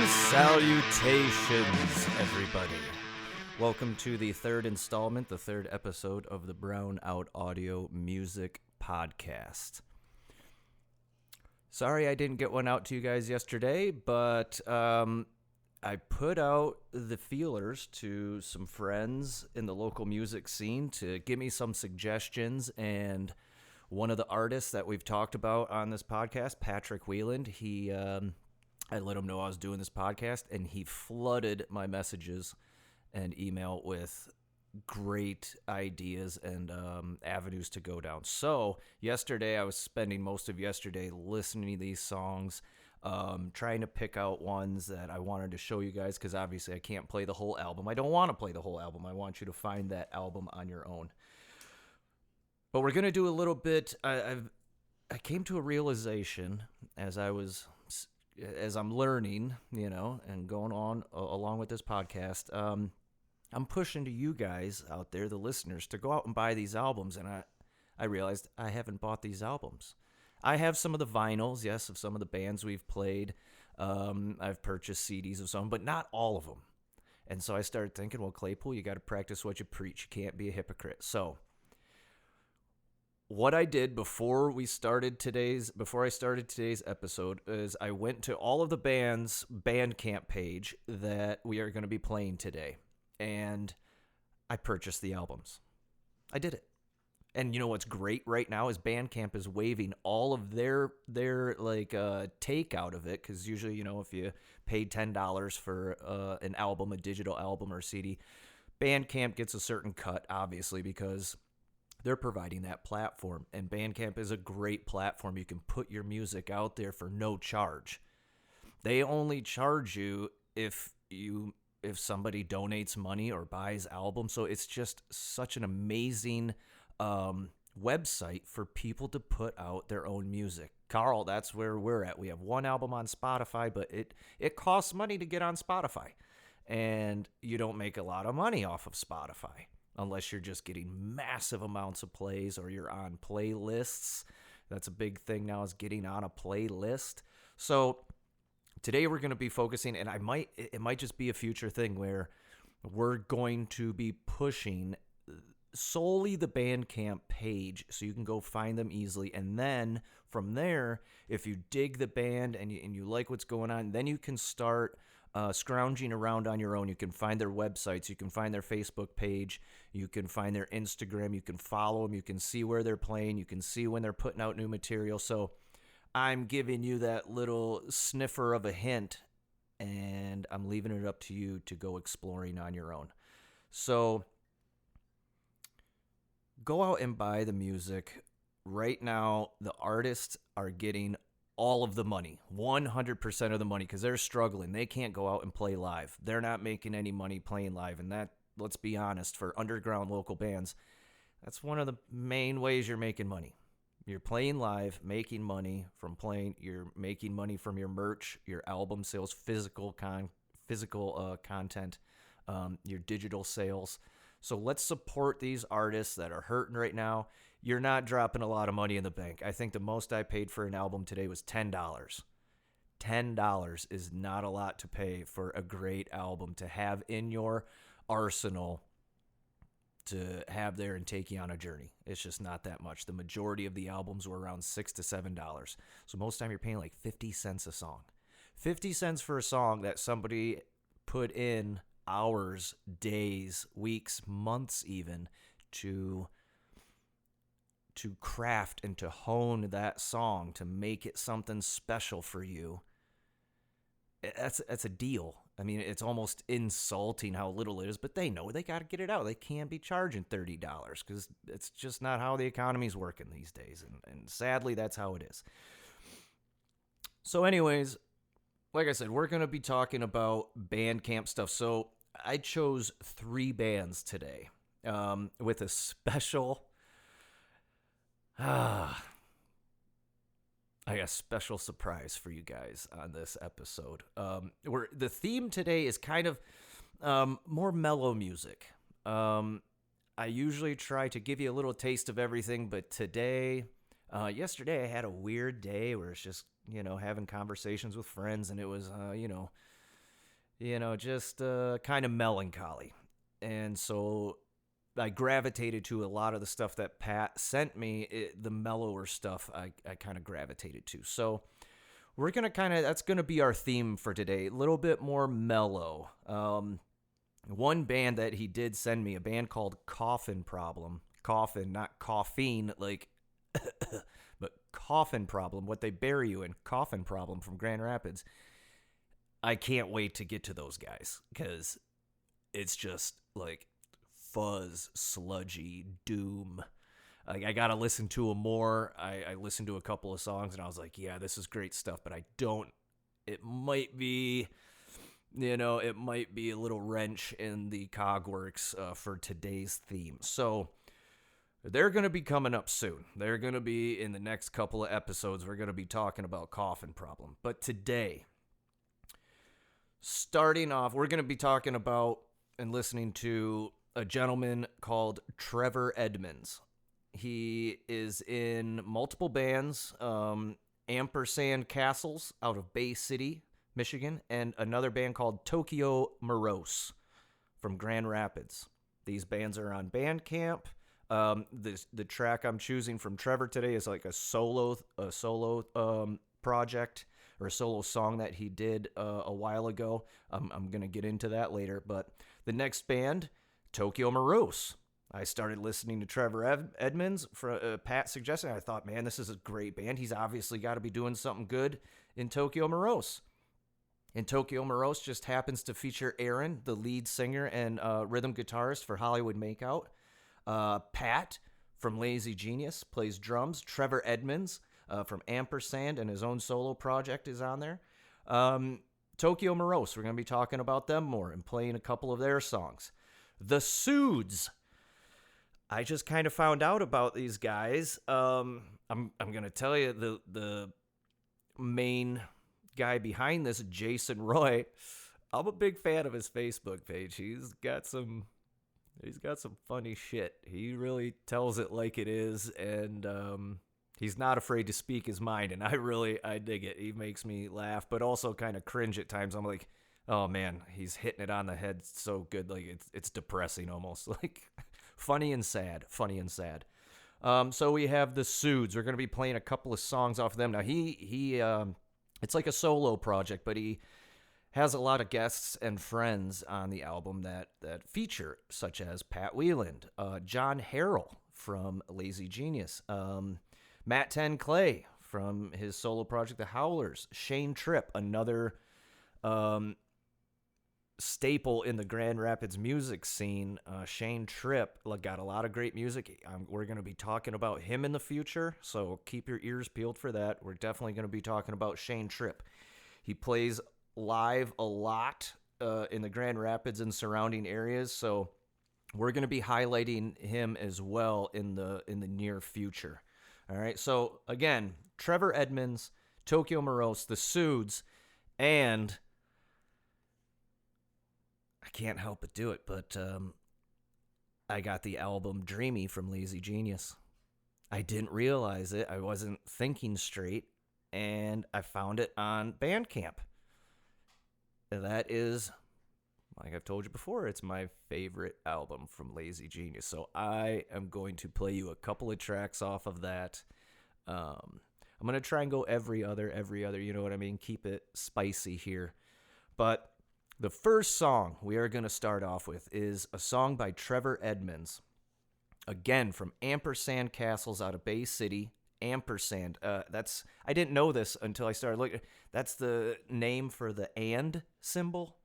Salutations, everybody. Welcome to the third installment, the third episode of the Brown Out Audio Music Podcast. Sorry I didn't get one out to you guys yesterday, but I put out the feelers to some friends in the local music scene to give me some suggestions, and one of the artists that we've talked about on this podcast, Patrick Wieland, I let him know I was doing this podcast, and he flooded my messages and email with great ideas and avenues to go down. So yesterday, I was spending most of yesterday listening to these songs, trying to pick out ones that I wanted to show you guys, because obviously I can't play the whole album. I don't want to play the whole album. I want you to find that album on your own. But we're going to do a little bit. I came to a realization as I'm learning, and going on along with this podcast. I'm pushing to you guys out there, the listeners, to go out and buy these albums. And I realized I haven't bought these albums. I have some of the vinyls, yes, of some of the bands we've played. I've purchased CDs of some, but not all of them. And so I started thinking, well, Claypool, you got to practice what you preach. You can't be a hypocrite. So what I did before I started today's episode is I went to all of the band's Bandcamp page that we are going to be playing today, and I purchased the albums. I did it. And you know what's great right now is Bandcamp is waiving all of their take out of it, because usually, if you paid $10 for an album, a digital album or CD, Bandcamp gets a certain cut, obviously, because they're providing that platform, and Bandcamp is a great platform. You can put your music out there for no charge. They only charge you if somebody donates money or buys albums. So it's just such an amazing website for people to put out their own music. Carl, that's where we're at. We have one album on Spotify, but it costs money to get on Spotify, and you don't make a lot of money off of Spotify unless you're just getting massive amounts of plays or you're on playlists. That's a big thing now, is getting on a playlist. So today we're going to be focusing, and it might just be a future thing where we're going to be pushing solely the Bandcamp page so you can go find them easily. And then from there, if you dig the band and you like what's going on, then you can start scrounging around on your own. You can find their websites, you can find their Facebook page, you can find their Instagram, you can follow them, you can see where they're playing, you can see when they're putting out new material. So I'm giving you that little sniffer of a hint, and I'm leaving it up to you to go exploring on your own. So go out and buy the music. Right now, the artists are getting all of the money, 100% of the money, because they're struggling. They can't go out and play live. They're not making any money playing live. And that, let's be honest, for underground local bands, that's one of the main ways you're making money. You're playing live, making money from playing. You're making money from your merch, your album sales, physical content, your digital sales. So let's support these artists that are hurting right now. You're not dropping a lot of money in the bank. I think the most I paid for an album today was $10. $10 is not a lot to pay for a great album to have in your arsenal, to have there and take you on a journey. It's just not that much. The majority of the albums were around $6 to $7. So most time you're paying like 50 cents a song. 50 cents for a song that somebody put in hours, days, weeks, months even to craft and to hone that song, to make it something special for you. That's a deal. I mean, it's almost insulting how little it is, but they know they got to get it out. They can't be charging $30 because it's just not how the economy's working these days. And sadly, that's how it is. So anyways, like I said, we're going to be talking about Bandcamp stuff. So I chose 3 bands today with a special... I got a special surprise for you guys on this episode. The theme today is kind of more mellow music. I usually try to give you a little taste of everything, but yesterday I had a weird day where it's just, having conversations with friends, and it was, just kind of melancholy. And so I gravitated to a lot of the stuff that Pat sent me, the mellower stuff I kind of gravitated to. So we're going to that's going to be our theme for today, a little bit more mellow. One band that he did send me, a band called Coffin Problem. Coffin, not caffeine, like, but Coffin Problem, what they bury you in, Coffin Problem from Grand Rapids. I can't wait to get to those guys, because it's just like fuzz, sludgy, doom. Like, I got to listen to them more. I listened to a couple of songs, and I was like, yeah, this is great stuff, but it might be a little wrench in the cogworks for today's theme. So they're going to be coming up soon. They're going to be in the next couple of episodes. We're going to be talking about Coffin Problem. But today, starting off, we're going to be talking about and listening to a gentleman called Trevor Edmonds. He is in multiple bands, Ampersand Castles out of Bay City, Michigan, and another band called Tokyo Morose from Grand Rapids. These bands are on Bandcamp. The track I'm choosing from Trevor today is like a solo project, or a solo song that he did a while ago. I'm going to get into that later. But the next band, Tokyo Morose. I started listening to Trevor Edmonds. Pat suggested. I thought, man, this is a great band. He's obviously got to be doing something good in Tokyo Morose. And Tokyo Morose just happens to feature Aaron, the lead singer and rhythm guitarist for Hollywood Makeout. Pat from Lazy Genius plays drums. Trevor Edmonds from Ampersand and his own solo project is on there. Tokyo Morose, we're going to be talking about them more and playing a couple of their songs. The Suds. I just kind of found out about these guys. I'm going to tell you the main guy behind this, Jason Roy. I'm a big fan of his Facebook page. He's got some funny shit. He really tells it like it is, and he's not afraid to speak his mind, and I dig it. He makes me laugh, but also kind of cringe at times. I'm like, oh man, he's hitting it on the head so good, like it's depressing almost, like funny and sad. So we have the Suds. We're going to be playing a couple of songs off of them. Now he it's like a solo project, but he has a lot of guests and friends on the album that feature, such as Pat Wieland, John Harrell from Lazy Genius, Matt Ten Clay from his solo project, The Howlers, Shane Tripp, another staple in the Grand Rapids music scene. Shane Tripp got a lot of great music. We're going to be talking about him in the future, so keep your ears peeled for that. We're definitely going to be talking about Shane Tripp. He plays live a lot in the Grand Rapids and surrounding areas, so we're going to be highlighting him as well in the near future. All right, so again, Trevor Edmonds, Tokyo Morose, the Suds, and I can't help but do it, but I got the album Dreamy from Lazy Genius. I didn't realize it. I wasn't thinking straight, and I found it on Bandcamp. That is, like I've told you before, it's my favorite album from Lazy Genius. So I am going to play you a couple of tracks off of that. I'm going to try and go every other, you know what I mean? Keep it spicy here. But the first song we are going to start off with is a song by Trevor Edmonds. Again, from Ampersand Castles out of Bay City. Ampersand. I didn't know this until I started looking. That's the name for the and symbol.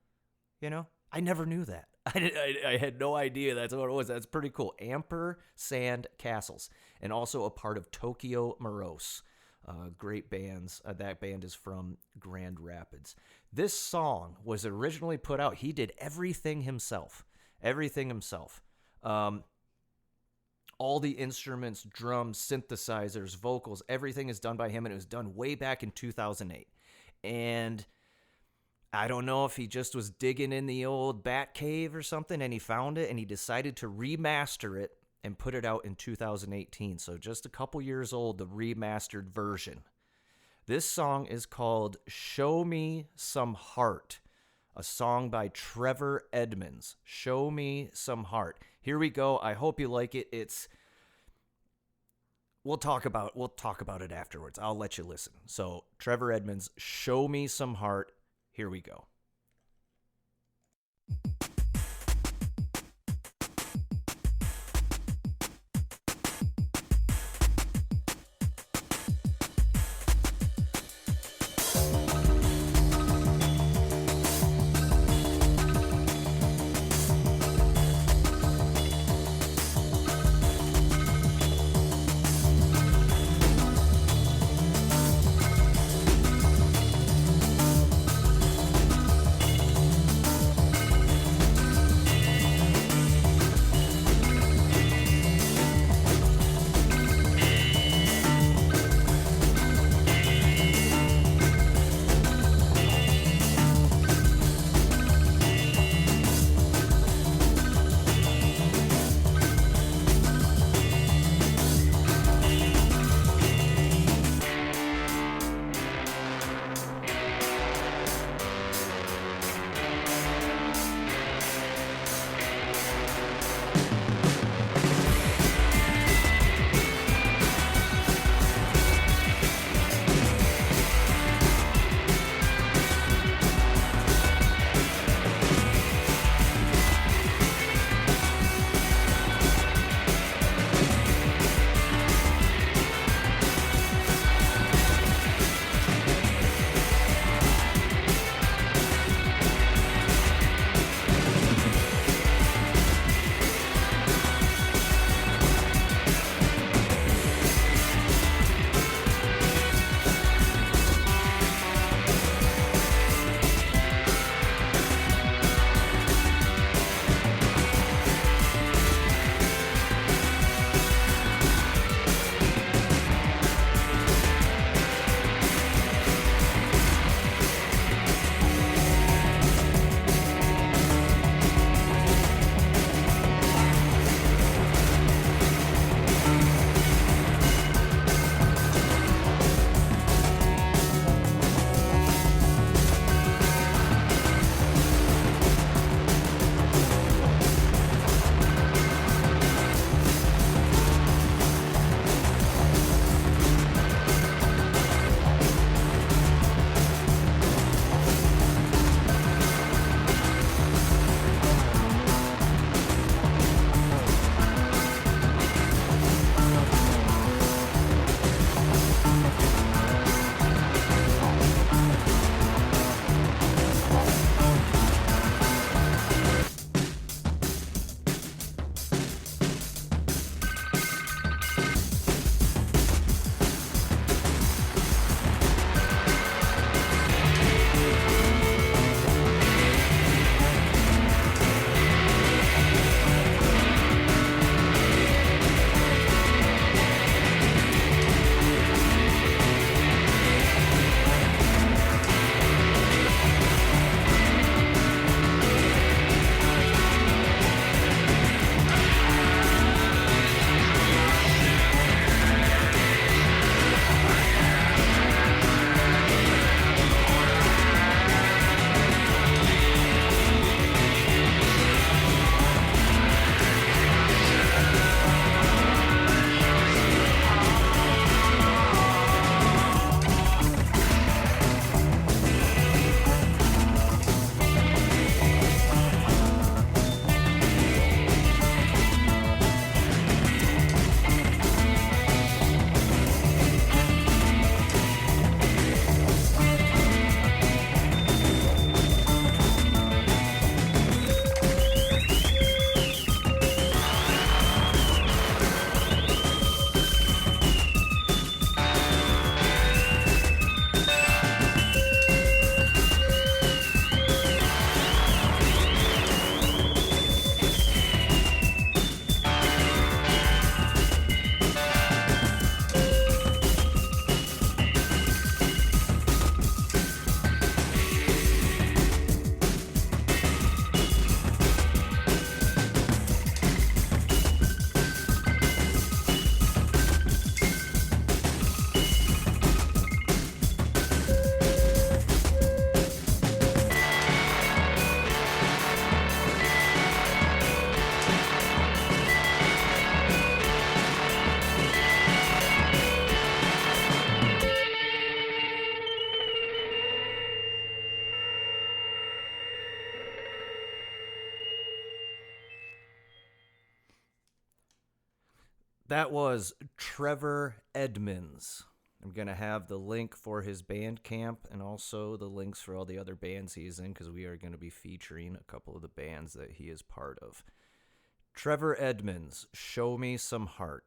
You know, I never knew that. I had no idea that's what it was. That's pretty cool. Ampersand Castles, and also a part of Tokyo Morose. Great bands. That band is from Grand Rapids. This song was originally put out. He did everything himself. All the instruments, drums, synthesizers, vocals, everything is done by him, and it was done way back in 2008. And I don't know if he just was digging in the old bat cave or something, and he found it, and he decided to remaster it and put it out in 2018. So just a couple years old, the remastered version. This song is called Show Me Some Heart. a song by Trevor Edmonds, Show Me Some Heart. Here we go. I hope you like it. We'll talk about it afterwards. I'll let you listen. So, Trevor Edmonds, Show Me Some Heart. Here we go. That was Trevor Edmonds. I'm going to have the link for his Bandcamp and also the links for all the other bands he's in, because we are going to be featuring a couple of the bands that he is part of. Trevor Edmonds, Show Me Some Heart.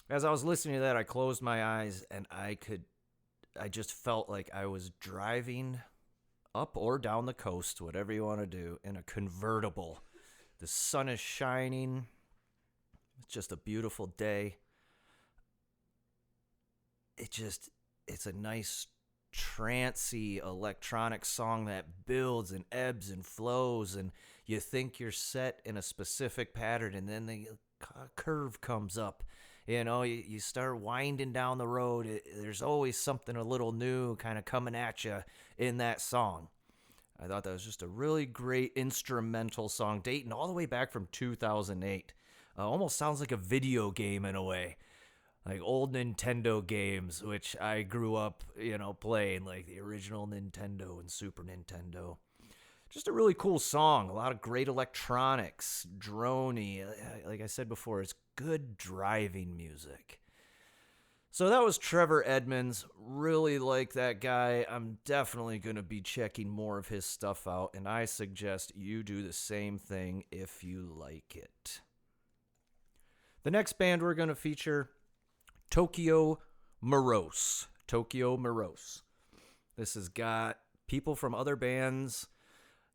As I was listening to that, I closed my eyes and I just felt like I was driving up or down the coast, whatever you want to do, in a convertible. The sun is shining. It's just a beautiful day. It's a nice trancey electronic song that builds and ebbs and flows, and you think you're set in a specific pattern, and then the curve comes up. You know, you start winding down the road. There's always something a little new kind of coming at you in that song. I thought that was just a really great instrumental song, dating all the way back from 2008. Almost sounds like a video game in a way. Like old Nintendo games, which I grew up, playing, like the original Nintendo and Super Nintendo. Just a really cool song. A lot of great electronics, droney. Like I said before, it's good driving music. So that was Trevor Edmonds. Really like that guy. I'm definitely going to be checking more of his stuff out, and I suggest you do the same thing if you like it. The next band we're going to feature, Tokyo Morose. Tokyo Morose. This has got people from other bands.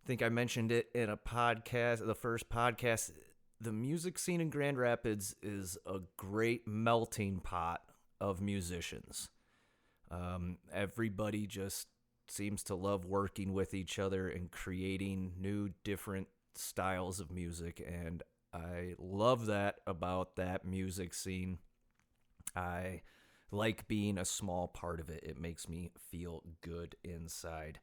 I think I mentioned it in a podcast, the first podcast. The music scene in Grand Rapids is a great melting pot of musicians. Everybody just seems to love working with each other and creating new, different styles of music, and I love that about that music scene. I like being a small part of it. It makes me feel good inside.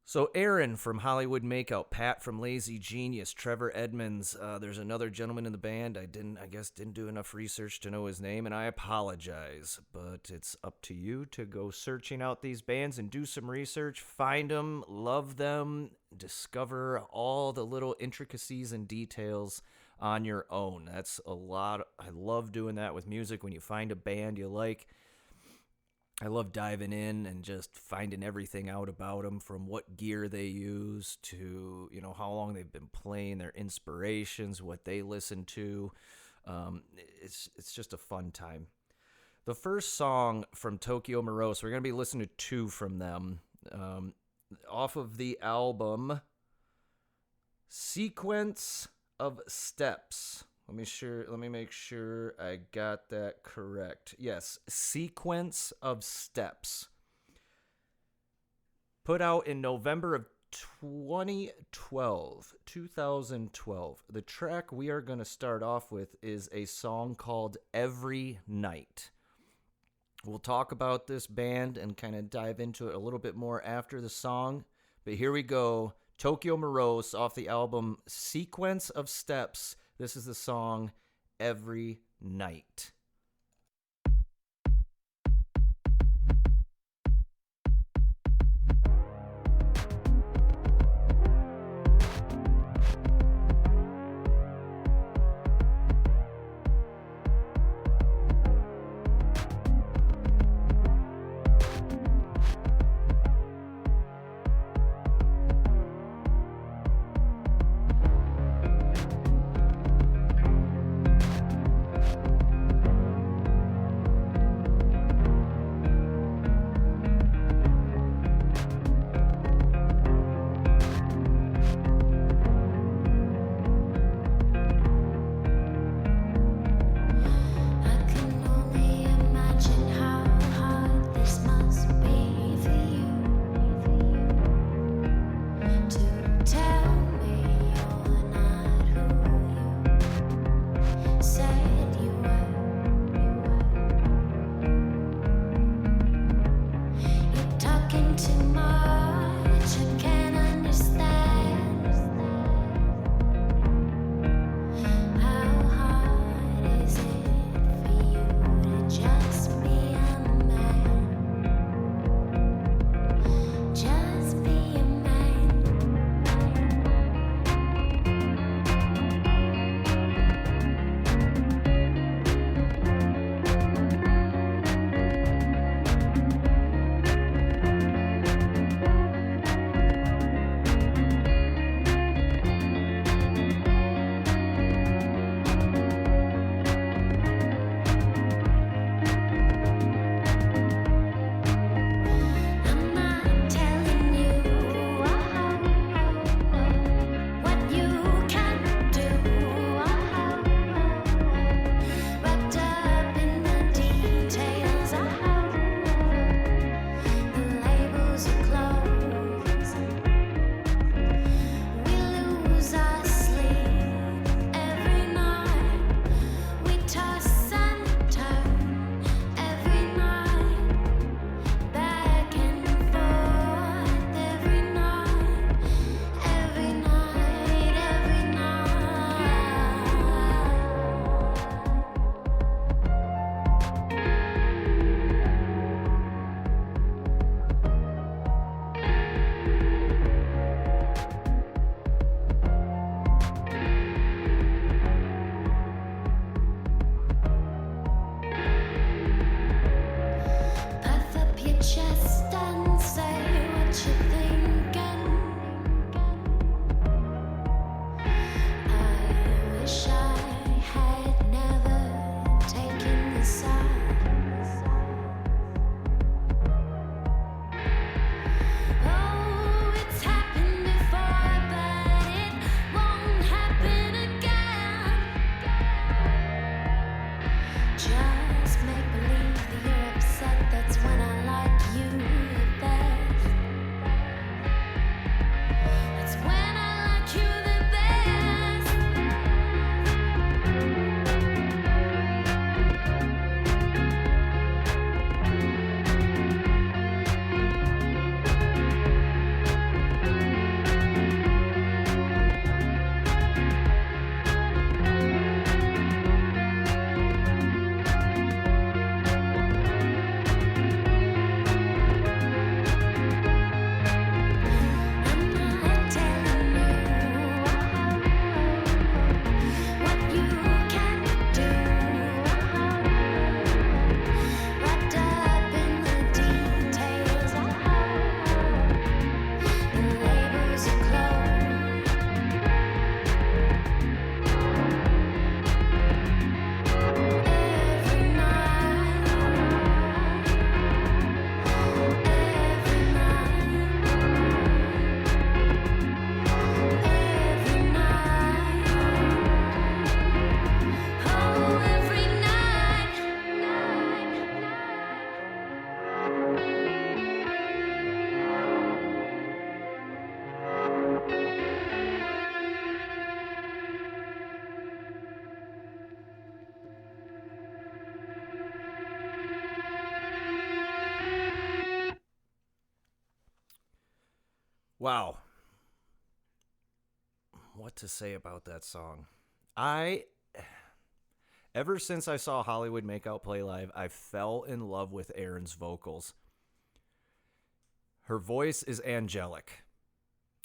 So Aaron from Hollywood Makeout, Pat from Lazy Genius, Trevor Edmonds. There's another gentleman in the band. I didn't do enough research to know his name, and I apologize. But it's up to you to go searching out these bands and do some research. Find them, love them, discover all the little intricacies and details on your own. That's a lot. I love doing that with music. When you find a band you like, I love diving in and just finding everything out about them, from what gear they use to, how long they've been playing, their inspirations, what they listen to. It's just a fun time. The first song from Tokyo Morose, we're going to be listening to two from them, off of the album Sequence of Steps. Let me make sure I got that correct. Yes, Sequence of Steps. Put out in November of 2012. The track we are going to start off with is a song called Every Night. We'll talk about this band and kind of dive into it a little bit more after the song. But here we go. Tokyo Morose off the album Sequence of Steps. This is the song Every Night. Wow. What to say about that song? Ever since I saw Hollywood Makeout play live, I fell in love with Erin's vocals. Her voice is angelic.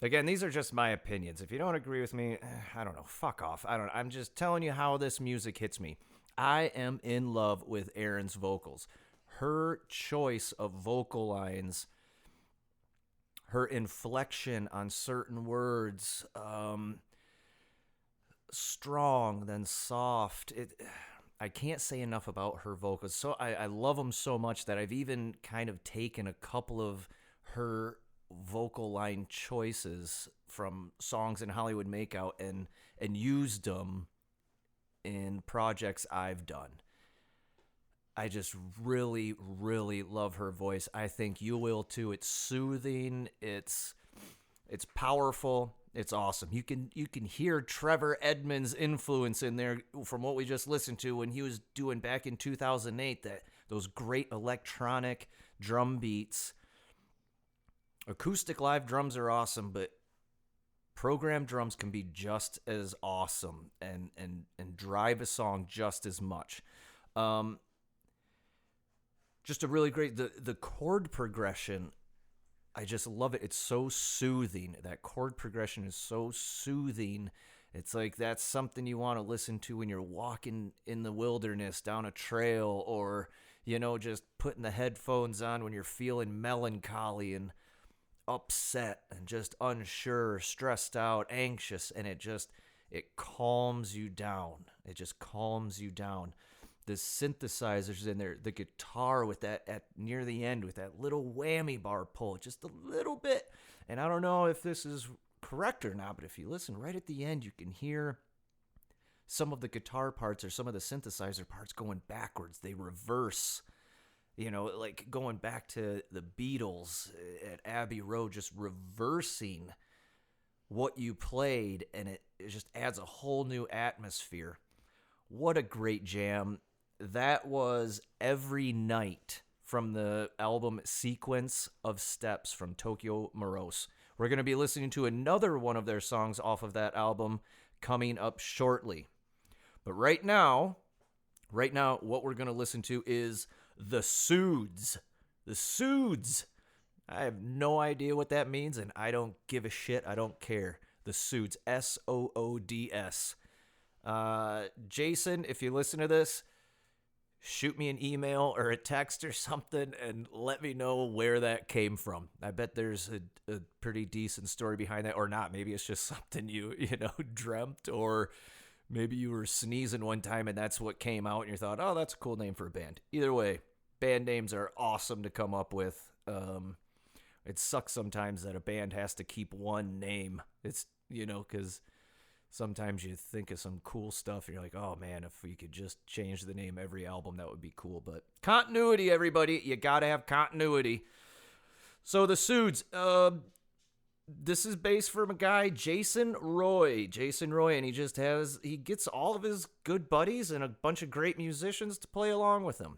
Again, these are just my opinions. If you don't agree with me, I don't know. Fuck off. I'm just telling you how this music hits me. I am in love with Erin's vocals. Her choice of vocal lines, her inflection on certain words, strong, then soft. I can't say enough about her vocals. So I love them so much that I've even kind of taken a couple of her vocal line choices from songs in Hollywood Makeout and used them in projects I've done. I just really, really love her voice. I think you will too. It's soothing. It's powerful. It's awesome. You can hear Trevor Edmonds' influence in there from what we just listened to when he was doing back in 2008 those great electronic drum beats. Acoustic live drums are awesome, but programmed drums can be just as awesome and drive a song just as much. Just a really great the chord progression. I just love it. It's so soothing. That chord progression is so soothing. It's like that's something you want to listen to when you're walking in the wilderness down a trail, or just putting the headphones on when you're feeling melancholy and upset and just unsure, stressed out, anxious, and it calms you down. It just calms you down. The synthesizers in there, the guitar with that at near the end with that little whammy bar pull, just a little bit. And I don't know if this is correct or not, but if you listen right at the end, you can hear some of the guitar parts or some of the synthesizer parts going backwards. They reverse, like going back to the Beatles at Abbey Road, just reversing what you played, and it just adds a whole new atmosphere. What a great jam. That was Every Night from the album Sequence of Steps from Tokyo Morose. We're going to be listening to another one of their songs off of that album coming up shortly. But right now, what we're going to listen to is The Soods. The Soods. I have no idea what that means, and I don't give a shit. I don't care. The Soods. Soods. Jason, if you listen to this, shoot me an email or a text or something and let me know where that came from. I bet there's a pretty decent story behind that, or not. Maybe it's just something you dreamt, or maybe you were sneezing one time and that's what came out and you thought, oh, that's a cool name for a band. Either way, band names are awesome to come up with. It sucks sometimes that a band has to keep one name. It's, because sometimes you think of some cool stuff and you're like, oh man, if we could just change the name every album, that would be cool. But continuity, everybody. You got to have continuity. So the Soods, this is based from a guy, Jason Roy, and he gets all of his good buddies and a bunch of great musicians to play along with him.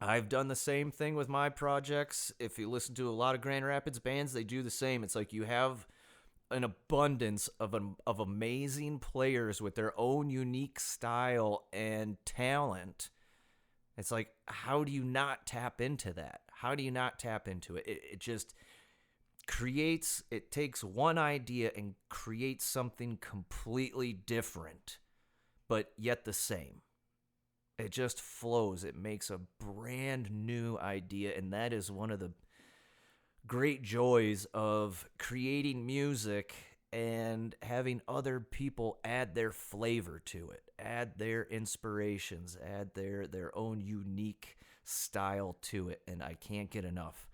I've done the same thing with my projects. If you listen to a lot of Grand Rapids bands, they do the same. It's like you have an abundance of amazing players with their own unique style and talent. It's like, how do you not tap into that? How do you not tap into it? It just takes one idea and creates something completely different, but yet the same. It just flows. It makes a brand new idea, and that is one of the great joys of creating music and having other people add their flavor to it, add their inspirations, add their own unique style to it, and I can't get enough.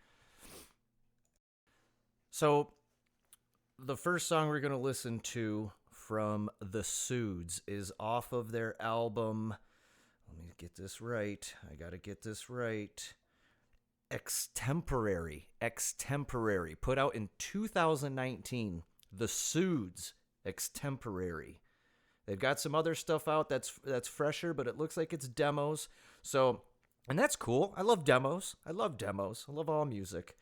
So the first song we're going to listen to from The Soods is off of their album, let me get this right, I got to get this right, Extemporary, put out in 2019. The Soods, Extemporary. They've got some other stuff out that's fresher, but it looks like it's demos. So, and that's cool. I love demos. I love all music.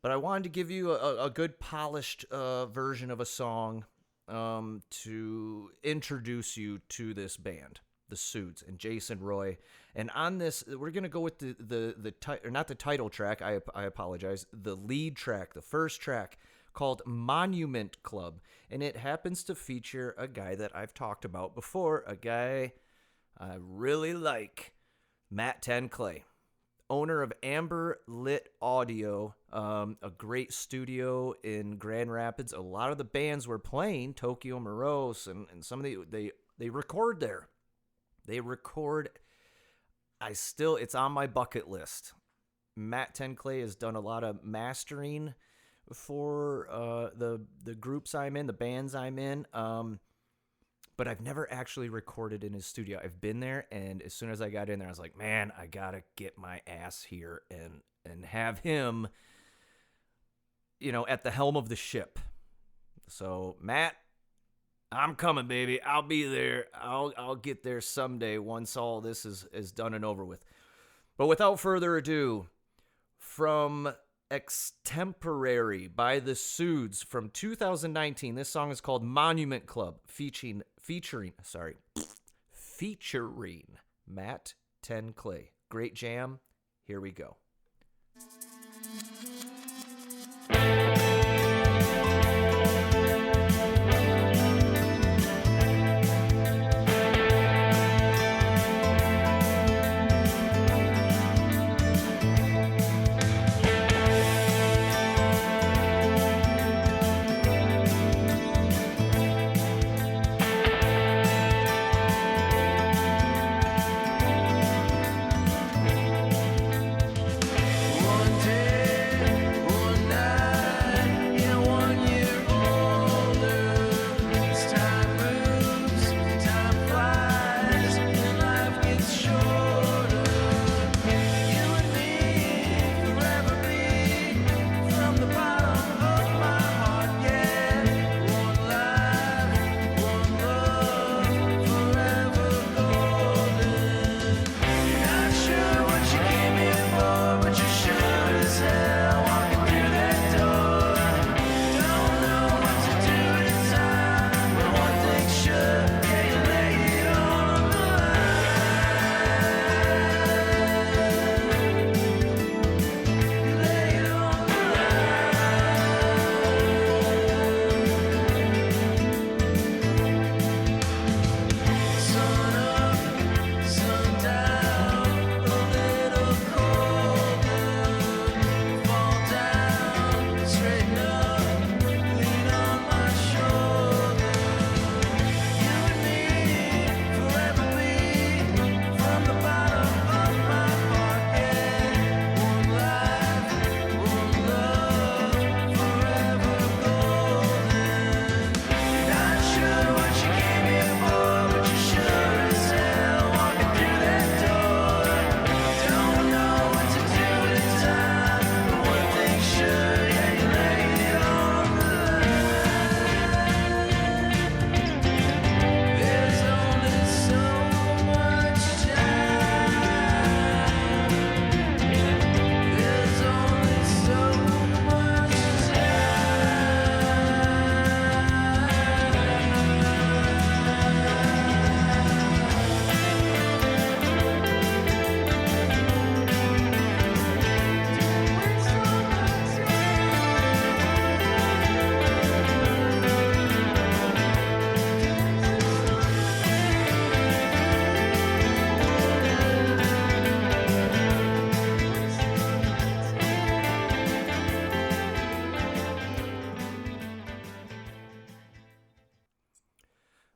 But I wanted to give you a good polished version of a song to introduce you to this band, the Suits and Jason Roy. And on this, we're gonna go with or not the title track. I apologize. The lead track, the first track, called Monument Club, and it happens to feature a guy that I've talked about before, a guy I really like, Matt 10 Clay, owner of Amber Lit Audio, a great studio in Grand Rapids. A lot of the bands were playing, Tokyo Morose, and some of they record there. They record. It's on my bucket list. Matt 10 Clay has done a lot of mastering for the groups I'm in, the bands I'm in. But I've never actually recorded in his studio. I've been there, and as soon as I got in there, I was like, man, I gotta get my ass here and have him, at the helm of the ship. So, Matt, I'm coming, baby. I'll be there. I'll get there someday once all this is done and over with. But without further ado, from Extemporary by the Suits from 2019. This song is called Monument Club, featuring Matt 10 Clay. Great jam. Here we go.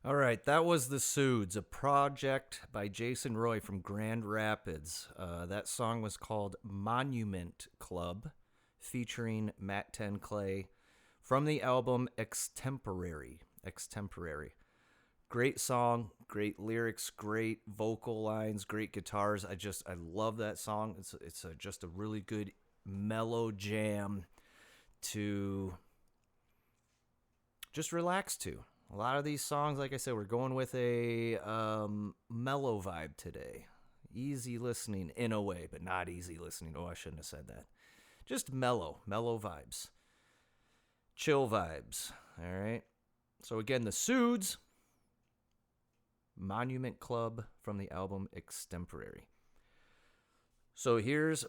All right, that was The Suits, a project by Jason Roy from Grand Rapids. That song was called Monument Club, featuring Matt 10 Clay from the album Extemporary. Great song, great lyrics, great vocal lines, great guitars. I love that song. It's just a really good mellow jam to just relax to. A lot of these songs, like I said, we're going with a mellow vibe today. Easy listening in a way, but not easy listening. Oh, I shouldn't have said that. Just mellow vibes. Chill vibes, all right? So again, the Suds, Monument Club from the album Extemporary. So here's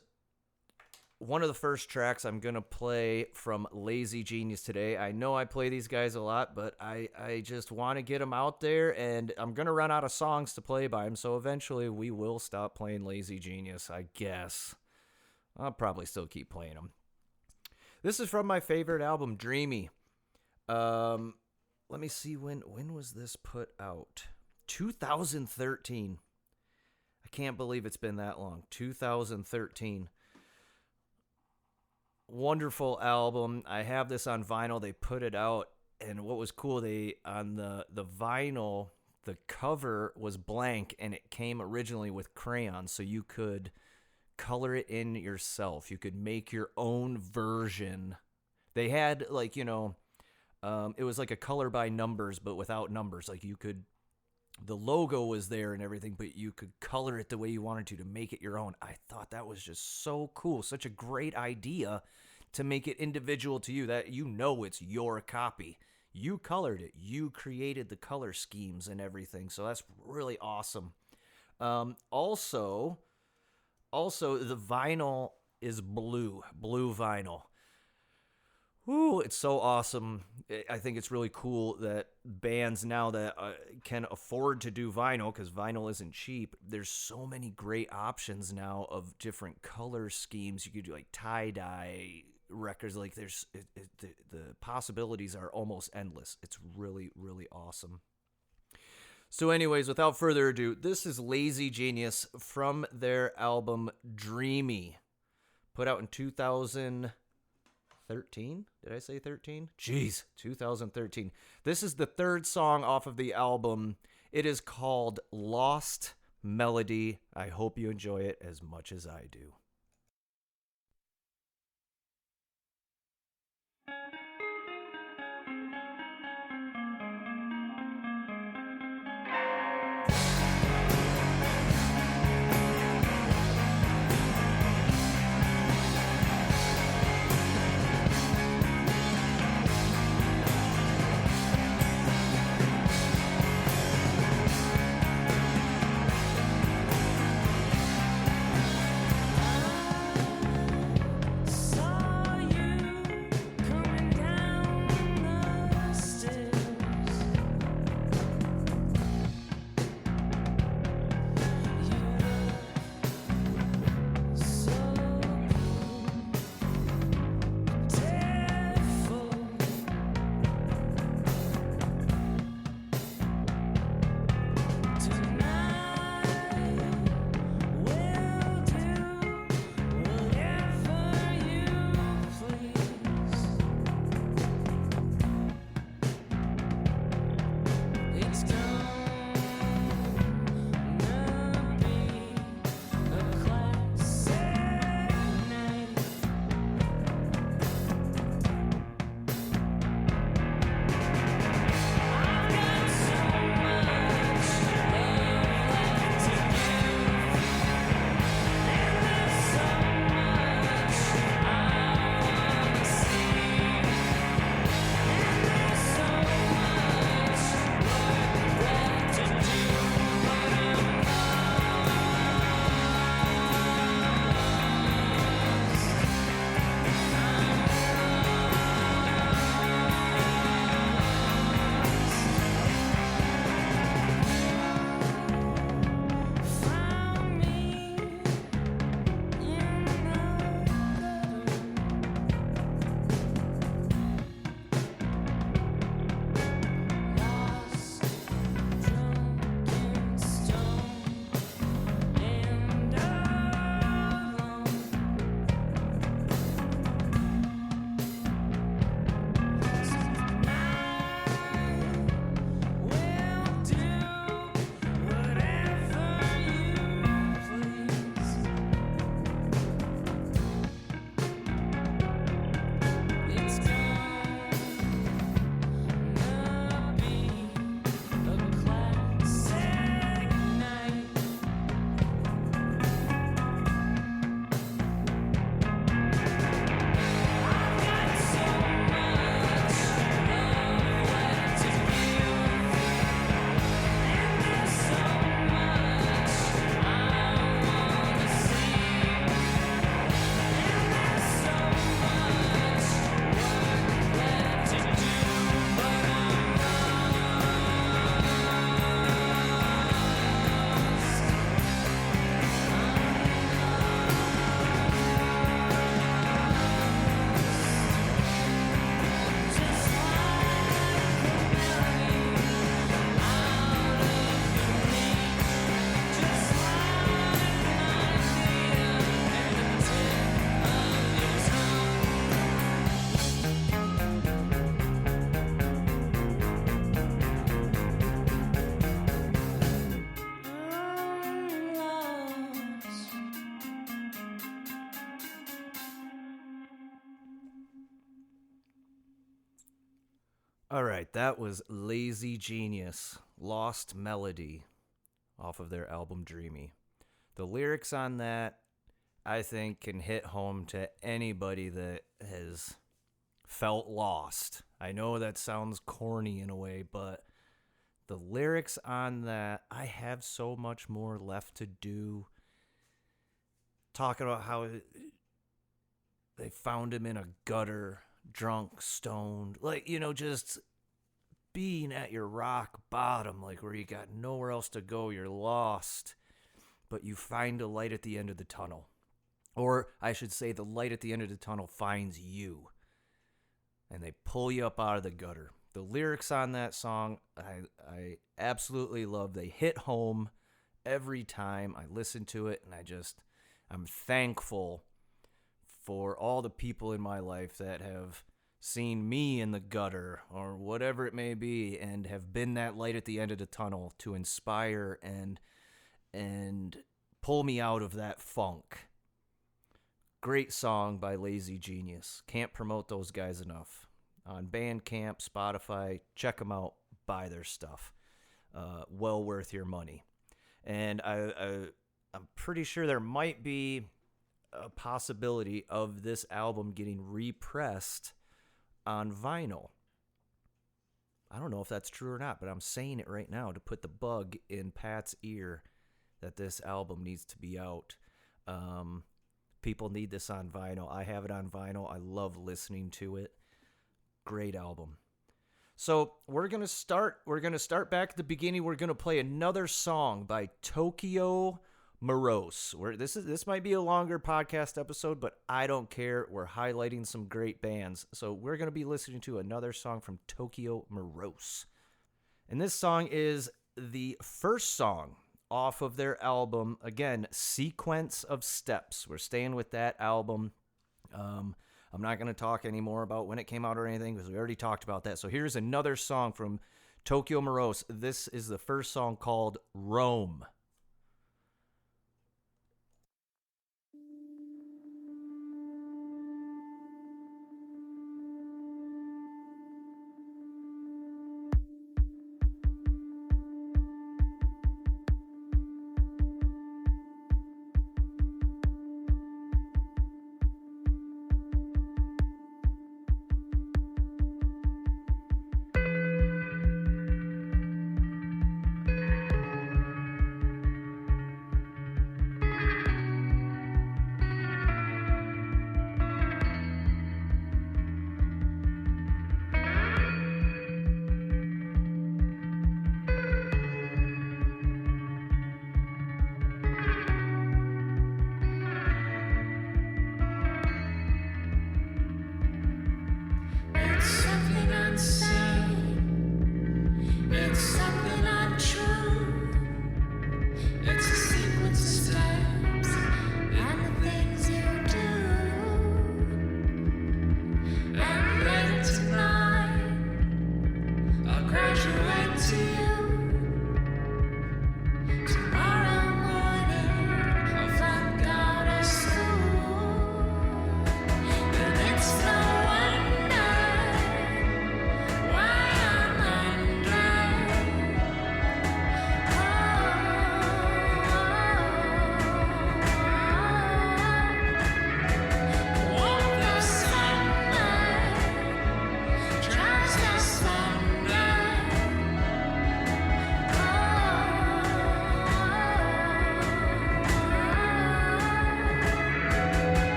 one of the first tracks I'm going to play from Lazy Genius today. I know I play these guys a lot, but I just want to get them out there, and I'm going to run out of songs to play by them, so eventually we will stop playing Lazy Genius, I guess. I'll probably still keep playing them. This is from my favorite album, Dreamy. Let me see, when was this put out? 2013. I can't believe it's been that long. 2013. Wonderful album. I have this on vinyl. They put it out, and what was cool, they on the vinyl, the cover was blank, and it came originally with crayons, so you could color it in yourself. You could make your own version. They had, like, it was like a color by numbers, but without numbers. Like, the logo was there and everything, but you could color it the way you wanted to make it your own. I thought that was just so cool. Such a great idea to make it individual to you, that it's your copy. You colored it. You created the color schemes and everything. So that's really awesome. Also, the vinyl is blue vinyl. Ooh, it's so awesome. I think it's really cool that bands now that can afford to do vinyl, because vinyl isn't cheap, there's so many great options now of different color schemes. You could do like tie-dye records. Like, the possibilities are almost endless. It's really, really awesome. So anyways, without further ado, this is Lazy Genius from their album Dreamy, put out in 2013. Did I say 13? Jeez, 2013. This is the third song off of the album. It is called Lost Melody. I hope you enjoy it as much as I do. All right, that was Lazy Genius, Lost Melody, off of their album Dreamy. The lyrics on that, I think, can hit home to anybody that has felt lost. I know that sounds corny in a way, but the lyrics on that, I have so much more left to do. Talking about how they found him in a gutter, drunk, stoned, like, just being at your rock bottom, like where you got nowhere else to go, you're lost, but you find a light at the end of the tunnel. Or I should say, the light at the end of the tunnel finds you, and they pull you up out of the gutter. The lyrics on that song, I absolutely love. They hit home every time I listen to it, and I'm thankful for all the people in my life that have seen me in the gutter or whatever it may be and have been that light at the end of the tunnel to inspire and pull me out of that funk. Great song by Lazy Genius. Can't promote those guys enough. On Bandcamp, Spotify, check them out, buy their stuff. Well worth your money. And I'm pretty sure there might be a possibility of this album getting repressed on vinyl. I don't know if that's true or not, but I'm saying it right now to put the bug in Pat's ear that this album needs to be out. People need this on vinyl. I have it on vinyl. I love listening to it. Great album. So we're gonna start back at the beginning. We're gonna play another song by Tokyo Morose. This might be a longer podcast episode, but I don't care. We're highlighting some great bands. So we're gonna be listening to another song from Tokyo Morose. And this song is the first song off of their album, again, Sequence of Steps. We're staying with that album. I'm not going to talk anymore about when it came out or anything because we already talked about that. So here's another song from Tokyo Morose. This is the first song called Rome.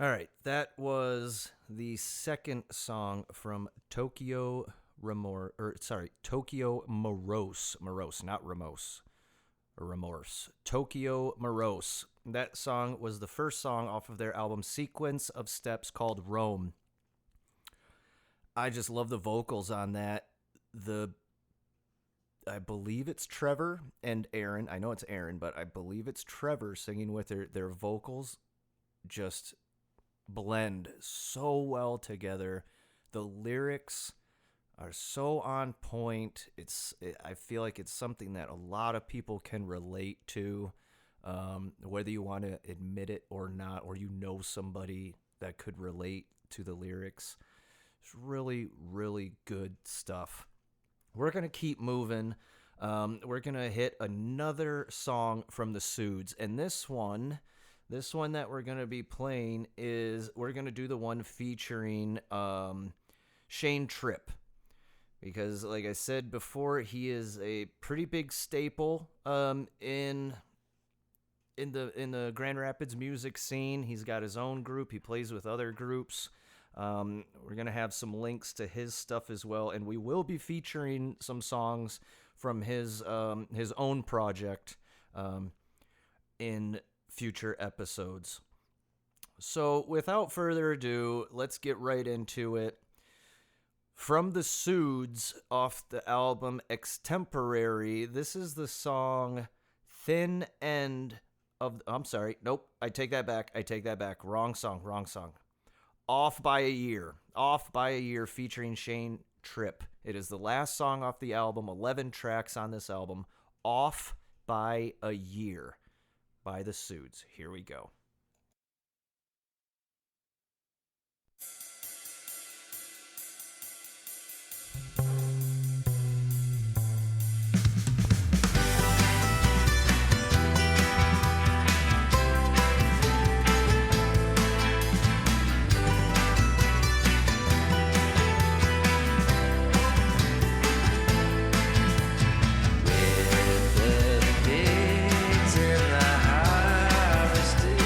All right, that was the second song from Tokyo Morose, not Ramos, or Remorse. Tokyo Morose. That song was the first song off of their album Sequence of Steps called Rome. I just love the vocals on that. I believe it's Trevor and Aaron. I know it's Aaron, but I believe it's Trevor singing with their vocals just blend so well together. The lyrics are so on point. I feel like it's something that a lot of people can relate to, whether you want to admit it or not, or you know somebody that could relate to the lyrics. It's really, really good stuff. We're going to keep moving. We're going to hit another song from the Suds. And this one that we're going to be playing we're going to do the one featuring Shane Tripp. Because, like I said before, he is a pretty big staple in the Grand Rapids music scene. He's got his own group. He plays with other groups. We're going to have some links to his stuff as well, and we will be featuring some songs from his own project in future episodes. So without further ado, let's get right into it. From the Suds off the album Extemporary, this is the song Thin End of... I'm sorry. Nope. I take that back. Wrong song. Off by a Year featuring Shane Tripp. It is the last song off the album, 11 tracks on this album. Off by a Year by the Suds. Here we go. With the pigs in the harvested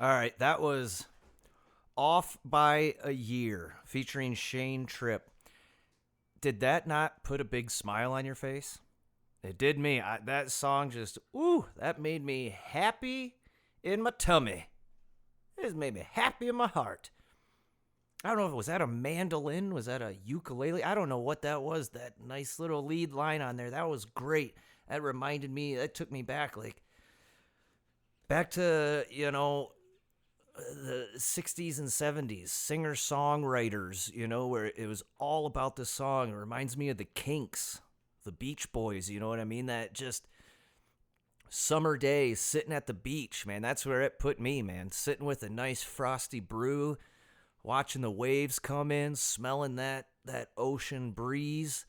All right, that was Off by a Year featuring Shane Tripp. Did that not put a big smile on your face? It did me. That song just, that made me happy in my tummy. It just made me happy in my heart. I don't know if was that a mandolin? Was that a ukulele? I don't know what that was. That nice little lead line on there. That was great. That reminded me, that took me back to, the 60s and 70s, singer-songwriters, where it was all about the song. It reminds me of the Kinks, the Beach Boys, you know what I mean? That just summer day sitting at the beach, man. That's where it put me, man. Sitting with a nice frosty brew, watching the waves come in, smelling that ocean breeze,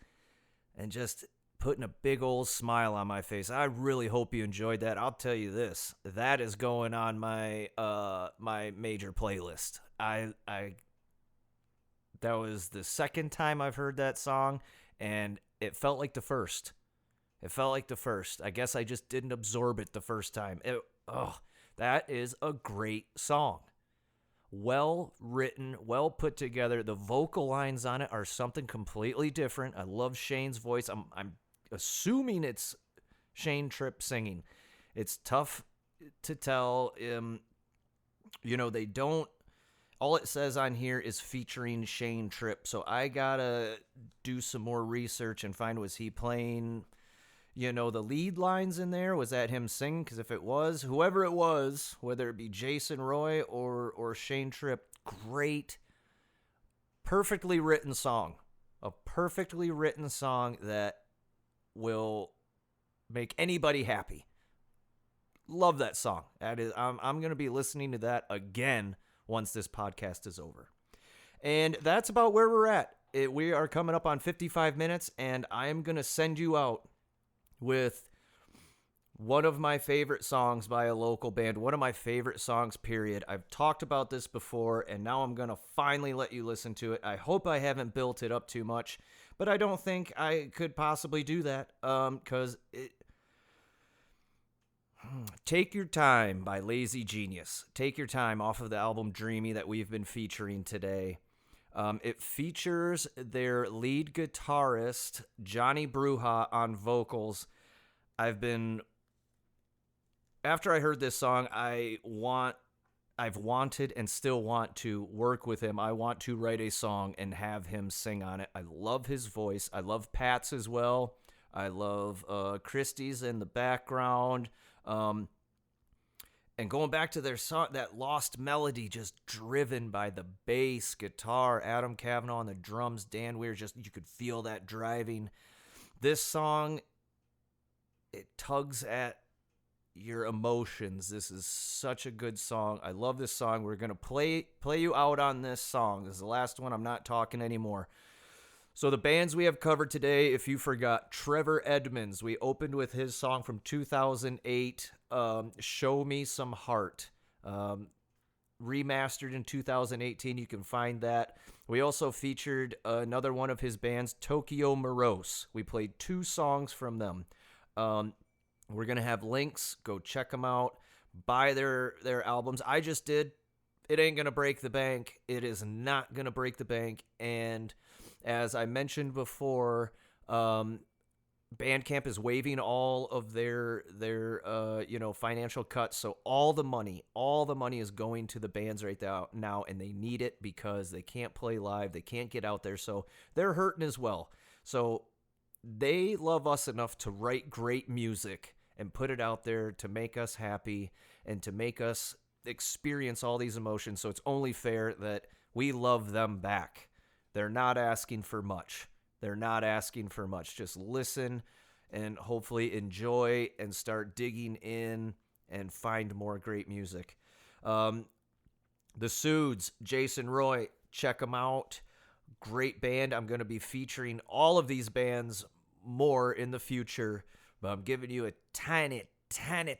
and just putting a big old smile on my face. I really hope you enjoyed that. I'll tell you this, that is going on my my major playlist. That was the second time I've heard that song, and it felt like the first. I guess I just didn't absorb it the first time. That is a great song. Well written, well put together. The vocal lines on it are something completely different. I love Shane's voice. I'm assuming it's Shane Tripp singing. It's tough to tell. They don't. All it says on here is featuring Shane Tripp. So I gotta do some more research and find, was he playing, the lead lines in there? Was that him singing? Because if it was, whoever it was, whether it be Jason Roy or Shane Tripp, great, perfectly written song. A perfectly written song that will make anybody happy. Love that song. That is, I'm going to be listening to that again once this podcast is over. And that's about where we're at. We are coming up on 55 minutes, and I am going to send you out with one of my favorite songs by a local band, one of my favorite songs, period. I've talked about this before, and now I'm going to finally let you listen to it. I hope I haven't built it up too much, but I don't think I could possibly do that, because Take Your Time by Lazy Genius. Take Your Time off of the album Dreamy that we've been featuring today. It features their lead guitarist, Johnny Bruja, on vocals. After I heard this song, I've wanted and still want to work with him. I want to write a song and have him sing on it. I love his voice. I love Pat's as well. I love Christie's in the background. And going back to their song, that lost melody, just driven by the bass, guitar, Adam Cavanaugh on the drums, Dan Weir, you could feel that driving. This song, it tugs at your emotions. This is such a good song. I love this song. We're going to play you out on this song. This is the last one. I'm not talking anymore. So the bands we have covered today, if you forgot, Trevor Edmonds. We opened with his song from 2008, Show Me Some Heart. Remastered in 2018. You can find that. We also featured another one of his bands, Tokyo Morose. We played 2 songs from them. We're going to have links. Go check them out. Buy their albums. I just did. It ain't going to break the bank. It is not going to break the bank. And as I mentioned before, Bandcamp is waiving all of their financial cuts. So all the money is going to the bands right now, and they need it because they can't play live. They can't get out there. So they're hurting as well. So they love us enough to write great music and put it out there to make us happy and to make us experience all these emotions. So it's only fair that we love them back. They're not asking for much. Just listen and hopefully enjoy and start digging in and find more great music. The Sudes, Jason Roy, check them out. Great band. I'm going to be featuring all of these bands more in the future, but I'm giving you a tiny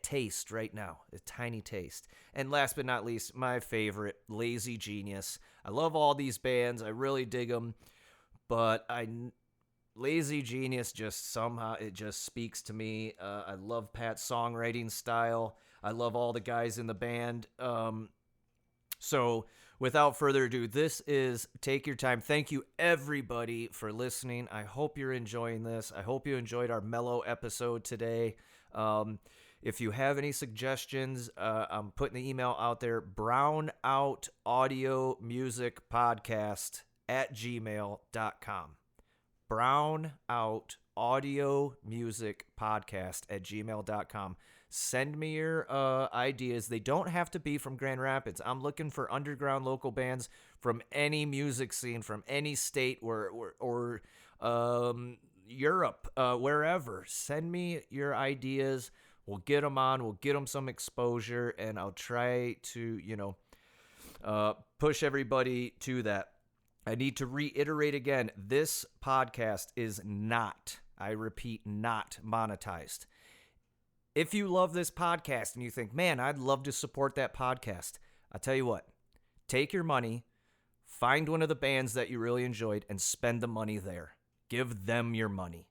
taste right now. A tiny taste. And last but not least, my favorite, Lazy Genius. I love all these bands. I really dig them, but Lazy Genius just somehow, it just speaks to me. I love Pat's songwriting style. I love all the guys in the band. So without further ado, this is Take Your Time. Thank you, everybody, for listening. I hope you're enjoying this. I hope you enjoyed our mellow episode today. If you have any suggestions, I'm putting the email out there, brownoutaudiomusicpodcast@gmail.com. brownoutaudiomusicpodcast@gmail.com. Send me your ideas. They don't have to be from Grand Rapids. I'm looking for underground local bands from any music scene, from any state or Europe, wherever. Send me your ideas. We'll get them on. We'll get them some exposure, and I'll try to, push everybody to that. I need to reiterate again, this podcast is not, I repeat, not monetized. If you love this podcast and you think, man, I'd love to support that podcast, I'll tell you what, take your money, find one of the bands that you really enjoyed, and spend the money there. Give them your money.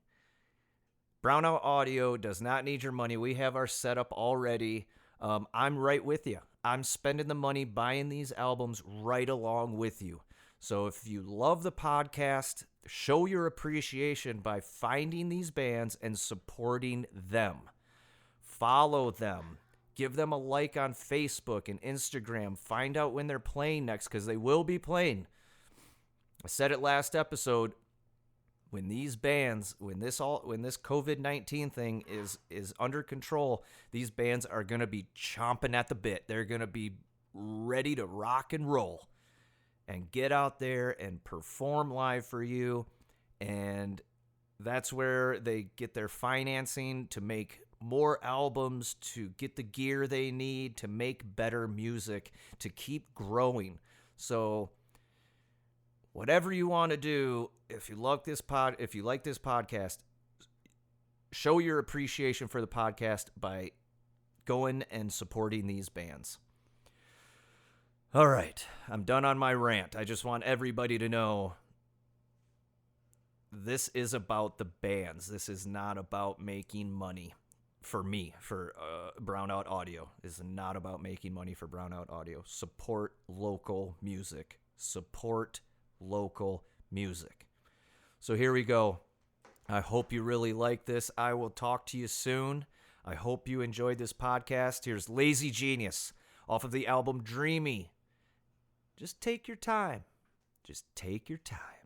Brownout Audio does not need your money. We have our setup already. I'm right with you. I'm spending the money buying these albums right along with you. So if you love the podcast, show your appreciation by finding these bands and supporting them. Follow them. Give them a like on Facebook and Instagram. Find out when they're playing next, because they will be playing. I said it last episode. When these bands, when this COVID-19 thing is under control, these bands are going to be chomping at the bit. They're going to be ready to rock and roll and get out there and perform live for you. And that's where they get their financing to make more albums, to get the gear they need, to make better music, to keep growing. So whatever you want to do, if you like this podcast, show your appreciation for the podcast by going and supporting these bands. All right, I'm done on my rant. I just want everybody to know this is about the bands. This is not about making money. For me, for Brownout Audio, is not about making money for Brownout Audio. Support local music. Support local music. So here we go. I hope you really like this. I will talk to you soon. I hope you enjoyed this podcast. Here's Lazy Genius off of the album Dreamy. Just take your time. Just take your time.